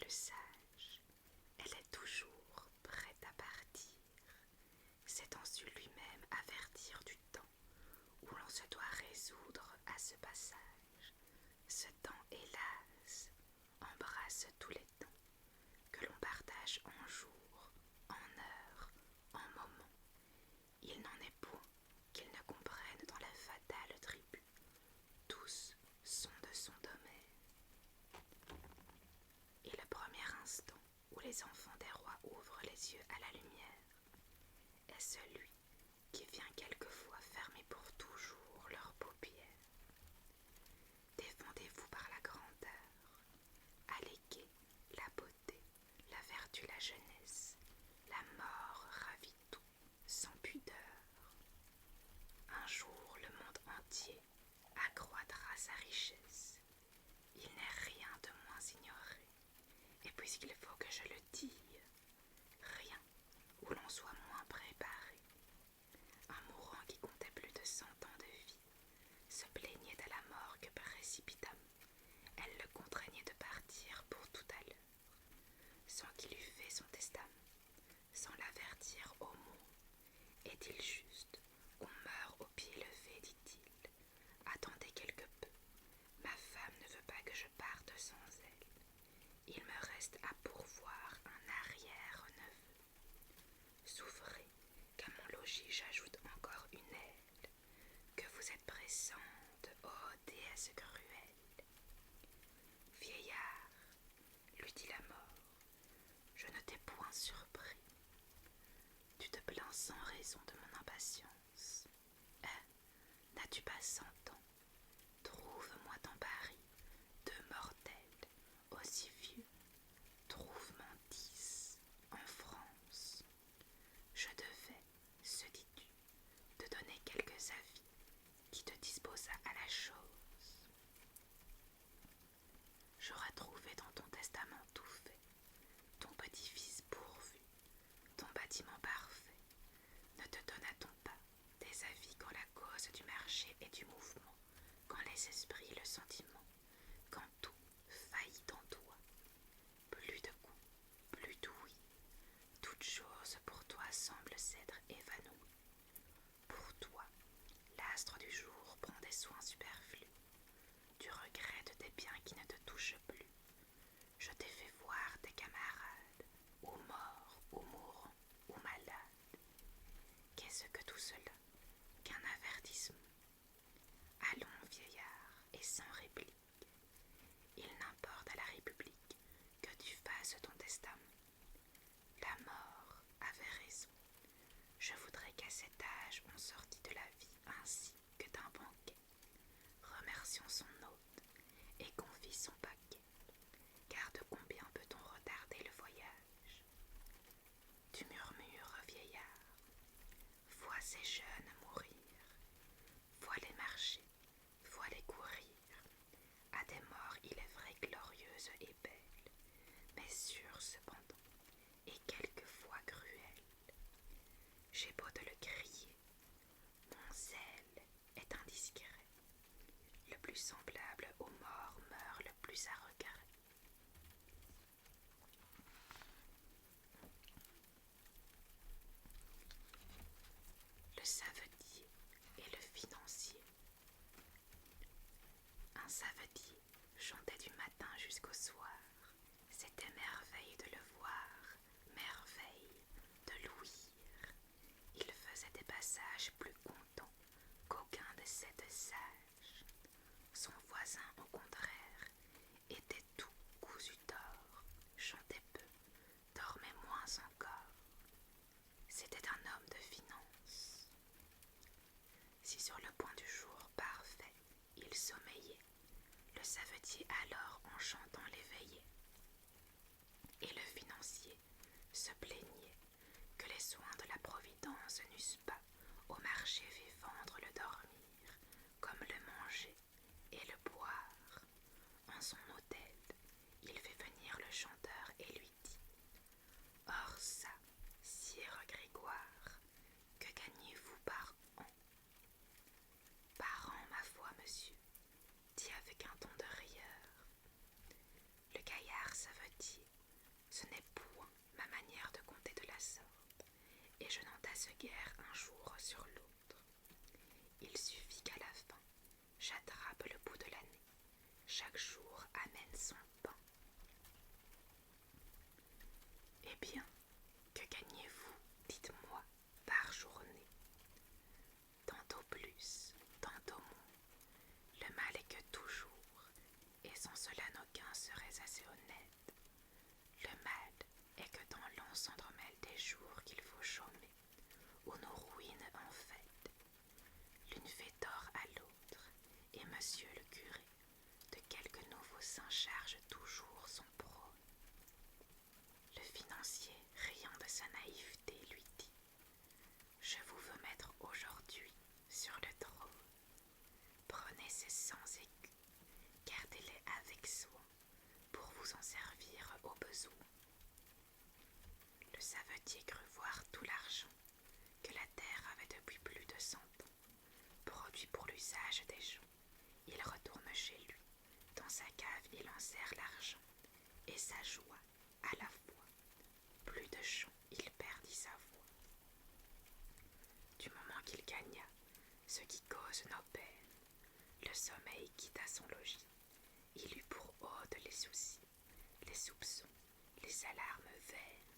le sage, elle est toujours prête à partir, s'étant su lui-même avertir du temps où l'on se doit résoudre à ce passage. Ce temps, hélas, embrasse tous les temps, que l'on partage en jours, en heures, en moments. Il n'en est point qu'ils ne comprennent dans la fatale tribu. Tous sont de son domaine. Et le premier instant où les enfants des rois ouvrent les yeux à la lumière est celui qui vient quelquefois fermer pour toujours leurs paupières. Défendez-vous par la grandeur, alléguez la beauté, la vertu, la jeunesse, la mort ravit tout, sans pudeur. Un jour le monde entier accroîtra sa richesse, il n'est rien de moins ignoré, et puisqu'il faut que je le dise, rien où l'on soit moins préparé. Un mourant qui comptait plus de 100 ans de vie se plaignait à la morgue précipitamment. Elle le contraignait de partir pour tout à l'heure, sans qu'il eût fait son testament, sans l'avertir au moins. Est-il juste qu'on meure au pied levé, dit-il. Attendez quelque peu, ma femme ne veut pas que je parte sans elle. Il me reste à pourvoir un arrière-neveu. Souffrez qu'à mon logis j'ajoute encore une aile, que vous êtes pressante, ô déesse cruelle. Vieillard, lui dit la mort, je ne t'ai point surpris. Tu te plains sans raison de mon impatience. N'as-tu pas 100 ans? Trouve-moi dans Paris 2 mortels aussi vieux. Trouve-m'en 10 en France. Je devais, se dis-tu, te donner quelques avis qui te disposât à la chose. J'aurais trouvé dans ton testament tout fait, ton petit-fils pourvu, ton bâtiment parfait. Ne te donna-t-on pas des avis quand la cause du marché et du mouvement, quand les esprits, le sentiment, quand tout faillit en toi? Plus de goût, plus d'ouïe, toute chose pour toi semble s'être évanouie. Pour toi, l'astre du jour prend des soins superflus. Tu regrettes des biens qui ne te touchent plus. Je t'ai fait voir tes camarades, ou morts, ou mourants, ou malades. Qu'est-ce que tout cela qu'un avertissement? Allons, vieillard, et sans réplique. Il n'importe à la République que tu fasses ton testament. La mort avait raison. Je voudrais qu'à cet âge on sortît de la vie ainsi que d'un banquet. Remercions son hôte et confie son paquet, car de combien peut-on retarder le voyage? Tu murmures, vieillard, vois ces jeunes mourir, vois les marcher, vois les courir, à des morts il est vrai glorieuses et belles, mais sûres cependant, et quelquefois cruelles. J'ai beau te le crier, mon zèle est indiscret. Le plus semblable aux morts meurt le plus à regret. Le savetier et le financier. Un savetier chantait du matin jusqu'au soir. C'était merveille de le voir, merveille de l'ouïr. Il faisait des passages plus contents qu'aucun de ces deux sages. Son voisin, au contraire, était tout cousu d'or, chantait peu, dormait moins encore. C'était un homme de finance. Si sur le point du jour parfait il sommeillait, le savetier alors en chantant l'éveillait. Et le financier se plaignait que les soins de la Providence n'eussent pas au marché fait vendre le dormir, comme le manger et le boire. En son hôtel, il fait venir le chanteur et lui dit: Or ça, sire Grégoire, que gagnez-vous par an? Par an, ma foi, monsieur, dit avec un ton de rieur. Le gaillard savetier chaque jour amène son pain. Eh bien, que gagnez-vous, dites-moi, par journée? Tantôt plus, tantôt moins. Le mal est que toujours, et sans cela n'aucun serait assez honnête. Le mal est que dans l'an s'entremêlent des jours qu'il faut chômer, où nos ruines en fait. L'une fait tort à l'autre, et monsieur le curé, de quelque nouveau saint charge toujours son prône. Le financier, riant de sa naïveté, lui dit: je vous veux mettre aujourd'hui sur le trône. Prenez ces 100 écus, gardez-les avec soin pour vous en servir au besoin. Le savetier crut voir tout l'argent que la terre avait depuis plus de 100 ans produit pour l'usage des gens. Il retourne chez lui. Dans sa cave, il enserre l'argent et sa joie à la fois. Plus de chant, il perdit sa voix. Du moment qu'il gagna ce qui cause nos peines, le sommeil quitta son logis. Il eut pour hôte les soucis, les soupçons, les alarmes vaines.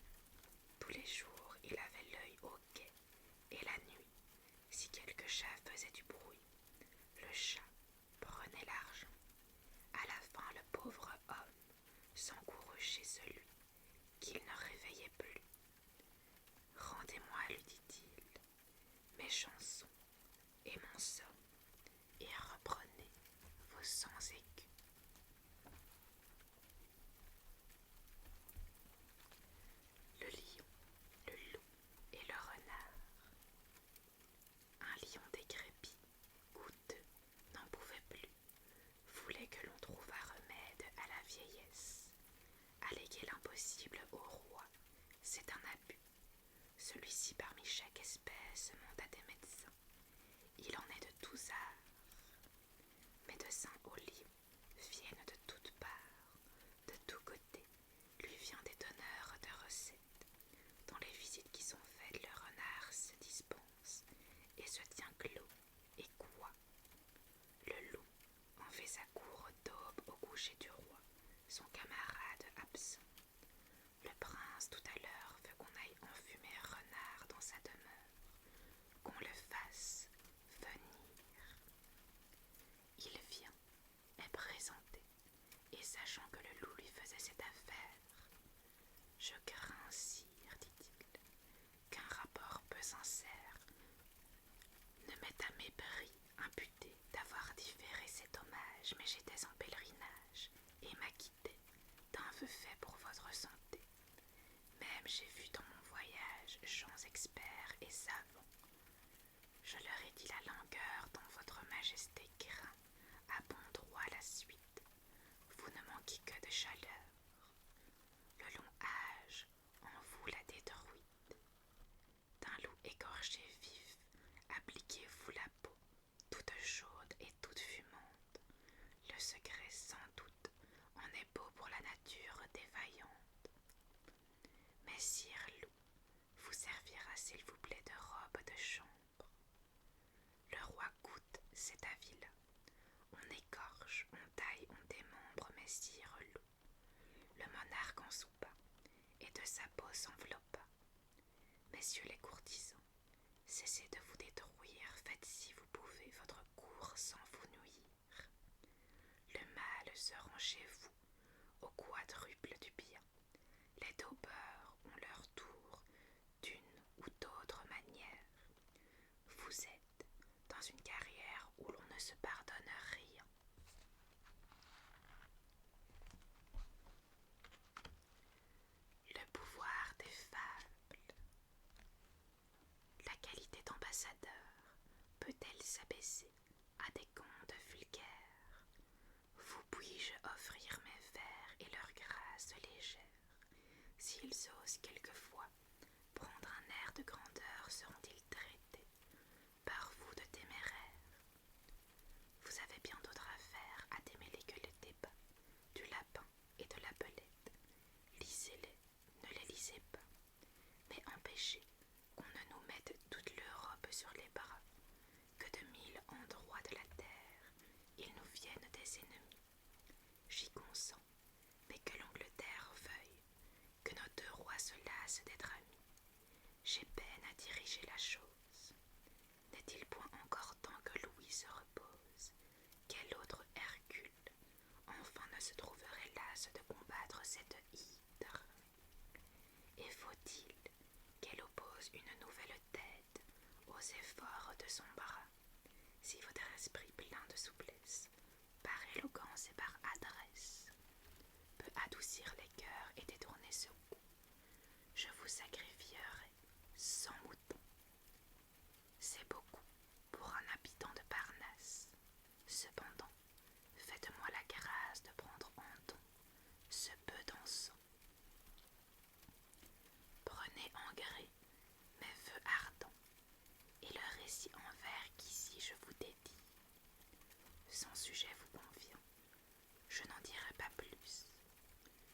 Tous les jours, il avait l'œil au guet, et la nuit, si quelque chat faisait du bruit, le chat prenait l'argent. À la fin, le pauvre homme s'encourut chez celui qu'il ne réveillait plus. Rendez-moi, lui dit-il, mes chansons et mon somme, et reprenez vos 100 écus. Le lion, le loup et le renard. Un lion décrépit, coûteux, n'en pouvait plus, voulait que l'on trouvât remède à la vieillesse. Alléguer l'impossible au roi, c'est un abus. Celui-ci parmi chaque espèce monte à des médecins. Il en est de tous arts. Médecins au lion viennent de toutes parts, de tous côtés. Lui vient des donneurs de recettes. Dans les visites qui sont faites, le renard se dispense et se tient clos et quoi. Le loup en fait sa cour d'aube au coucher du roi, son camarade absent. Le prince tout à l'heure veut qu'on aille enfumer renard dans sa demeure, qu'on le fasse venir. Il vient, est présenté, et sachant que le loup lui faisait cette affaire, je crains, sire, dit-il, qu'un rapport peu sincère ne m'est à mépris imputé d'avoir différé cet hommage, mais j'étais en pèlerinage et m'acquittais d'un vœu fait pour votre santé. Même j'ai vu dans mon voyage gens experts et savants. Je leur ai dit la langueur dont votre majesté craint à bon droit la suite. Vous ne manquez que de chaleur. Le long âge en vous l'a détruite. D'un loup égorgé vif, appliquez-vous la peau, toute chaude et toute fumante. Le secret, sans doute, en est beau pour la nature défaillante. Mais sire loup vous servira s'il vous plaît de robe de chambre. Le roi goûte cet avis-là. On égorge, on taille, on démembre, mais sire loup. Le monarque en soupa, et de sa peau s'enveloppa. Messieurs les courtisans, cessez de vous détruire, faites si vous pouvez votre cour sans vous nuire. Le mal se rend chez vous au quadruple du bien. Les daubeurs ont leur tour d'une ou d'autre manière. Vous êtes dans une carrière où l'on ne se pardonne rien. Le pouvoir des fables. La qualité d'ambassadeur peut-elle s'abaisser à des contes vulgaires? Vous puis-je offrir mes vers et leur grâce légère? S'ils osent quelquefois prendre un air de grandeur, seront-ils traités par vous de téméraires? une nouvelle tête aux efforts de son bras, si votre esprit plein de souplesse, par élégance et par adresse, peut adoucir les cœurs et détourner ce goût, je vous sacrifierai 100 moutons. C'est beaucoup pour un habitant de Parnasse. Cependant, faites-moi la grâce de prendre en don ce peu d'encens. Prenez en gré mes vœux ardents et le récit en vers qu'ici je vous dédie. Son sujet vous convient, je n'en dirai pas plus.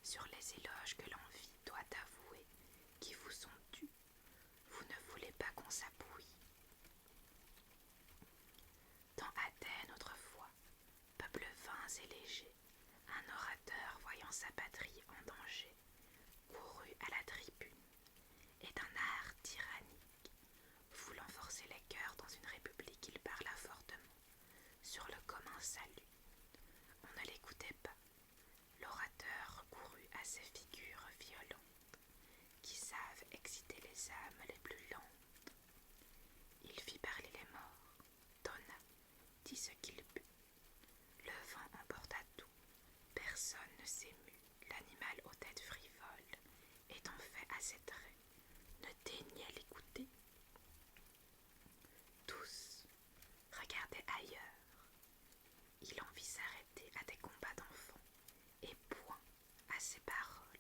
Sur les éloges que l'envie doit avouer, qui vous sont dus, vous ne voulez pas qu'on s'appuie. Dans Athènes autrefois, peuple vain et léger, un orateur voyant sa patrie en danger, courut à la tribune, et d'un art tyrannique, voulant forcer les cœurs dans une république, il parla fortement sur le commun salut. On ne l'écoutait pas. L'orateur recourut à ces figures violentes, qui savent exciter les âmes les plus lentes. Il fit parler les morts, donna, dit ce qu'il but. Le vent emporta tout, personne ne s'émut. L'animal aux têtes frivoles, étant fait à ses traits, ne daignait l'écouter. Tous regardaient ailleurs. Il en vit s'arrêter à des combats d'enfants, et point à ses paroles.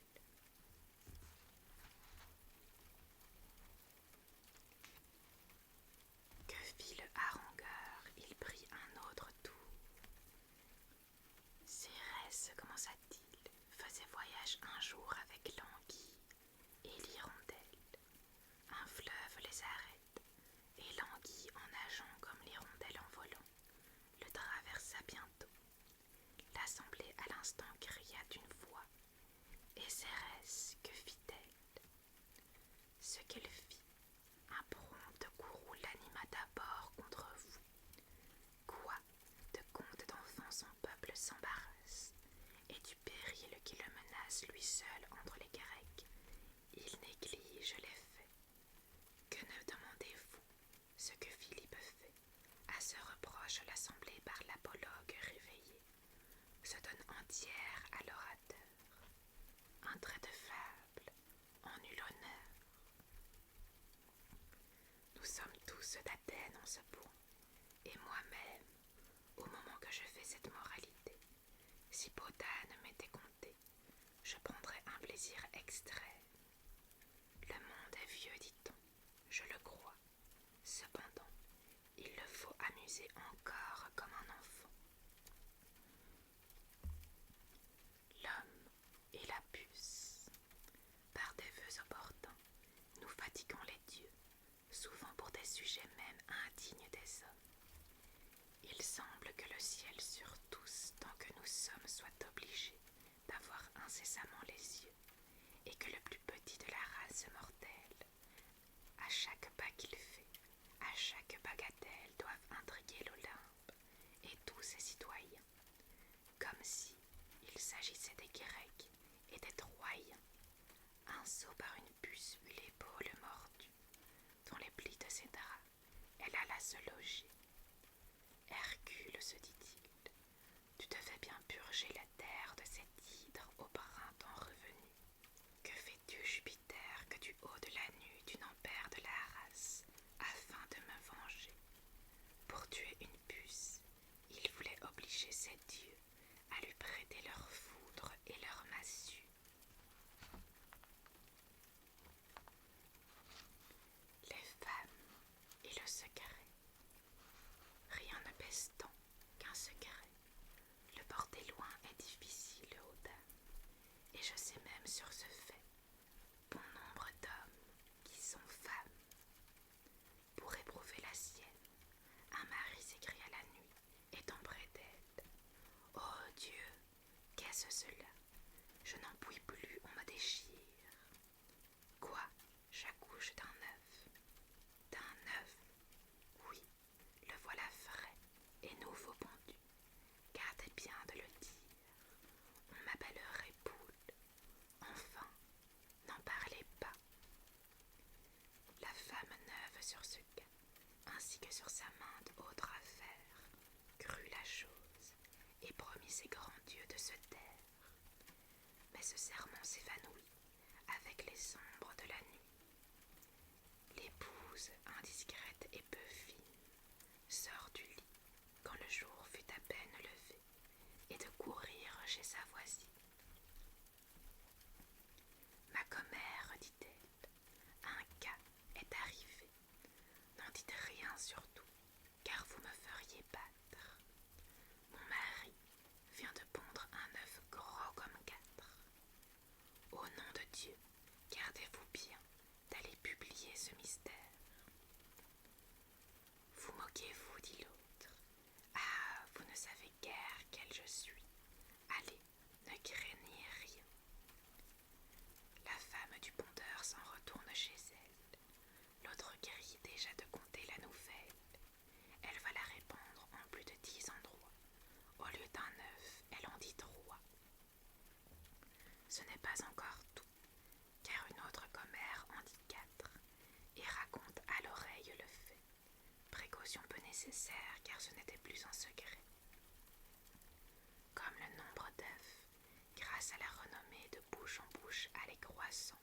Que fit le harangueur? Il prit un autre tour. Cérès, commença-t-il, faisait voyage un jour avec l'anguille et l'hirondelle. Un fleuve les arrête, et l'anguille, en nageant comme l'hirondelle en volant, le traversa bientôt. L'assemblée à l'instant cria d'une voix, et Cérès, que fit-elle? Ce qu'elle fit, un prompt courroux l'anima d'abord contre vous. Quoi de contes d'enfants son peuple s'embarrasse, et du péril qui le menace lui seul entre les Grecs, il néglige les faits. Que ne demandez-vous ce que Philippe fait? À ce reproche l'assemblée par l'apologue réveillée se donne entière à l'orateur. Un trait de fable en eut l'honneur. Nous sommes tous d'Athènes en ce point, et moi-même, au moment que je fais cette moralité, si Potane m'était compté, je prendrais un plaisir extrême. Le monde est vieux, dit-on, je le crois. Cependant, il le faut amuser encore comme un enfant. L'homme et la puce. Par des vœux opportuns, nous fatiguons les dieux, souvent pour des sujets même indignes des hommes. Il semble que le ciel sur tous, tant que nous sommes, soit obligé d'avoir incessamment les yeux, et que le plus petit de la race mortelle, à chaque pas qu'il fait, à chaque bagatelle, doivent intriguer l'Olympe et tous ses citoyens, comme si il s'agissait des Grecs et des Troyens. Un sot par une puce eut l'épaule mordue, dont les plis de ses draps, elle alla se loger. Hercule, se dit-il, tu devais bien purger la terre de cet hydre au printemps revenu. Que fais-tu, Jupiter, que du haut de la nue tu n'en perdes la race, afin de me venger? Pour tuer une puce, il voulait obliger ses dieux à lui prêter leur foudre et leur massue. Les femmes et le secret. Rien ne pèse tant qu'un secret. Le porter loin est difficile aux dames, et je sais même sur ce fait bon nombre d'hommes qui sont femmes. Pour éprouver la sienne, un mari s'écria la nuit, étant près d'elle. Oh Dieu, qu'est-ce cela? Je n'en puis plus, on me déchire. Quoi? J'accouche d'un œuf. D'un œuf? Oui, le voilà frais et nouveau pondu. Gardez bien de le dire. On m'appellerait poule. Enfin, n'en parlez pas. La femme Mais ce sermon s'évanouit avec les ombres de la nuit. L'épouse, indiscrète et peu fine, sort du lit quand le jour fut à peine levé et de courir chez sa voisine. Ma commère, dit-elle, un cas est arrivé. N'en dites rien surtout, car vous me feriez battre. Mon mari vient de pondre un œuf gros comme 4. Au nom de Dieu, gardez-vous bien d'aller publier ce mystère. Vous moquez-vous, dit l'autre. Ah, vous ne savez guère quelle je suis. Allez, ne craignez rien. La femme du pondeur s'en retourne chez elle. L'autre grille déjà de conter la nouvelle. Elle va la répandre en plus de 10 endroits. Au lieu d'un œuf, elle en dit 3. Ce n'est pas encore tout, car une autre commère en dit 4 et raconte à l'oreille le fait. Précaution peu nécessaire, car ce n'était plus un secret. Comme le nombre d'œufs, grâce à la renommée de bouche en bouche allait croissant,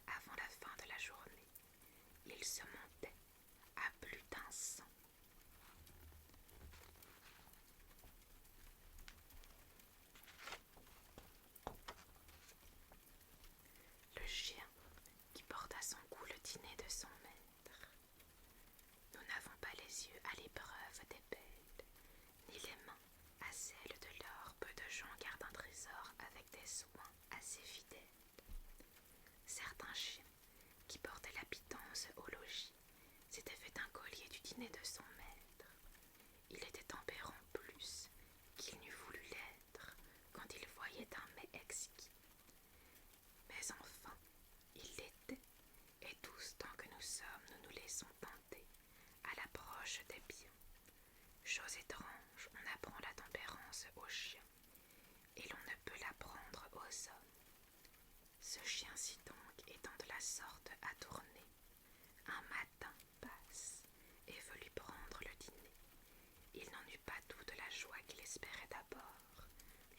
avant la fin de la journée, il se montait à plus d'100. Le chien qui porte à son cou le dîner de son maître. Nous n'avons pas les yeux à l'épreuve des belles, ni les mains à celle de l'or. Peu de gens gardent un trésor avec des soins assez fidèles. Certains chiens qui portaient la pitance au logis s'étaient fait un collier du dîner de son maître. Il était tempérant plus qu'il n'eût voulu l'être quand il voyait un mets exquis. Mais enfin, il l'était, et tous tant que nous sommes, nous nous laissons tenter à l'approche des biens. Chose étrange, on apprend la tempérance aux chiens, et l'on ne peut l'apprendre aux hommes. Ce chien-ci donc étant de la sorte à tourner, un matin passe et veut lui prendre le dîner. Il n'en eut pas toute la joie qu'il espérait d'abord.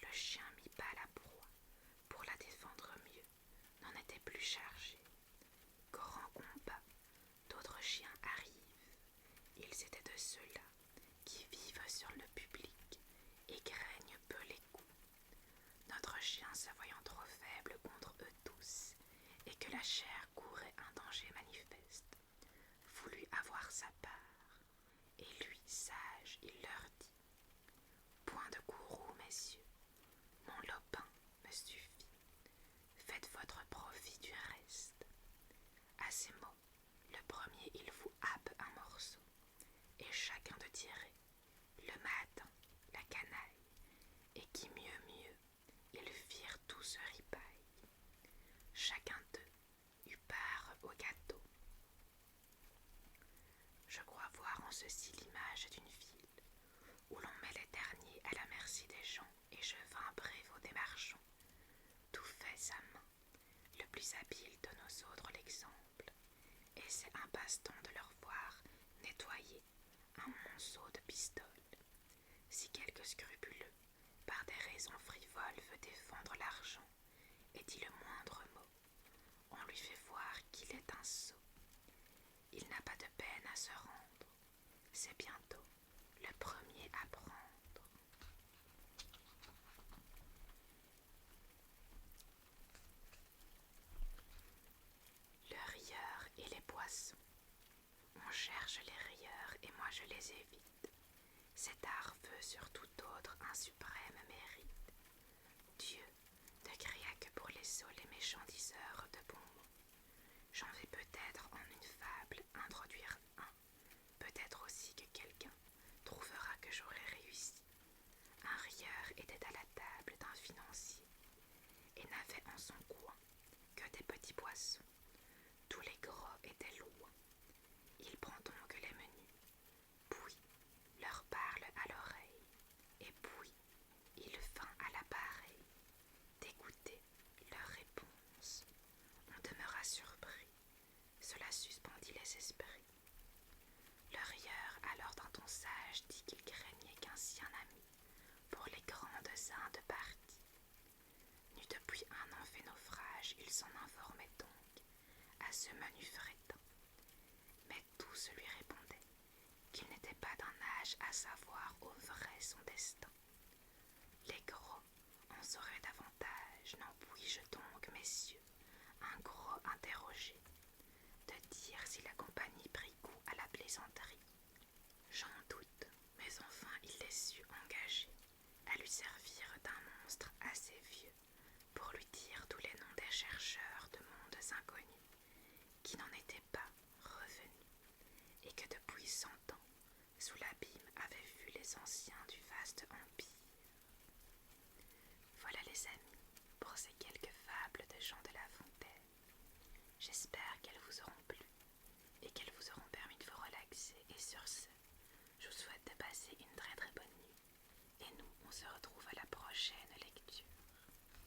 Le chien mit bas la proie, pour la défendre mieux, n'en était plus chargé. Grand combat, d'autres chiens arrivent. Ils étaient de ceux-là qui vivent sur le public et craignent peu les coups. Notre chien, se voyant trop faible contre eux tous, et que la chair courait un danger manifeste, voulut avoir sa part, et lui, sage, il leur dit: point de courroux, messieurs, mon lopin me suffit, faites votre profit du reste. À ces mots, le premier il vous happe un morceau, et chacun de tirer, le matin, la canaille, et qui mieux, ils firent tout ce ripaille. Chacun d'eux eut part au gâteau. Je crois voir en ceci l'image d'une ville, où l'on met les derniers à la merci des gens, et je vins prévôt des marchands. Tout fait sa main, le plus habile de nos autres l'exemple, et c'est un passe-temps de leur voir nettoyer un monceau de pistoles. Si quelque scrupuleux, par des raisons frivoles, veut défendre l'argent et dit le moindre mot, on lui fait voir qu'il est un sot. Il n'a pas de peine à se rendre, c'est bientôt le premier à prendre. Le rieur et les poissons. On cherche les rieurs et moi je les évite. Cet art veut sur tout autre un suprême mérite. Dieu ne créa que pour les sots les méchants diseurs de bons mots. J'en vais peut-être en une fable introduire un. Peut-être aussi que quelqu'un trouvera que j'aurai réussi. Un rieur était à la table d'un financier et n'avait en son coin que des petits poissons. Tous les gros étaient loin. Il prend donc les menus, puis leur parle à l'oreille, et puis il vint à l'appareil d'écouter leur réponse. On demeura surpris, cela suspendit les esprits. Le rieur, alors d'un ton sage, dit qu'il craignait qu'un sien ami, pour les grandes Indes parties, n'eût depuis s'en informait donc à ce menu crétin. Mais tous lui répondaient qu'il n'était pas d'un âge à savoir au vrai son destin. Les gros en sauraient davantage, n'en puis-je donc, messieurs, un gros interroger, de dire si la compagnie prit goût à la plaisanterie. J'en doute, mais enfin il les sut engager à lui servir d'un monstre assez vieux pour lui dire tous les noms des chercheurs de mondes inconnus qui n'en étaient pas revenus et que depuis 100 ans, sous l'abîme, avaient vu les anciens du vaste empire. Voilà les amis, pour ces quelques fables de Jean de La Fontaine. J'espère qu'elles vous auront plu et qu'elles vous auront permis de vous relaxer. Et sur ce, je vous souhaite de passer une très très bonne nuit. Et nous, on se retrouve